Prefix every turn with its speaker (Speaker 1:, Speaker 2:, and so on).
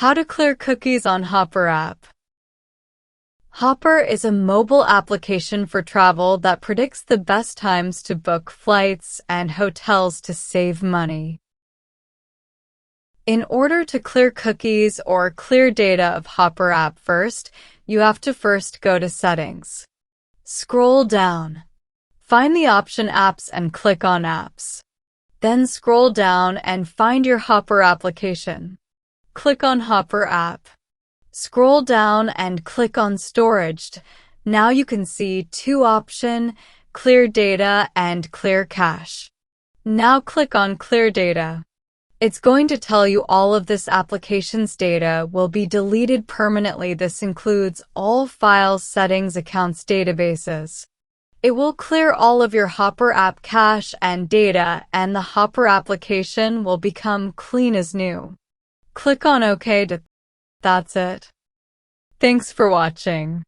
Speaker 1: How to clear cookies on Hopper app. Hopper is a mobile application for travel that predicts the best times to book flights and hotels to save money. In order to clear cookies or clear data of Hopper app first, you have to first go to Settings. Scroll down. Find the option Apps and click on Apps. Then scroll down and find your Hopper application. Click on Hopper app. Scroll down and click on Storage. Now you can see two options, Clear Data and Clear Cache. Now click on Clear Data. It's going to tell you all of this application's data will be deleted permanently. This includes all files, settings, accounts, databases. It will clear all of your Hopper app cache and data, and the Hopper application will become clean as new. Click on OK. That's it. Thanks for watching.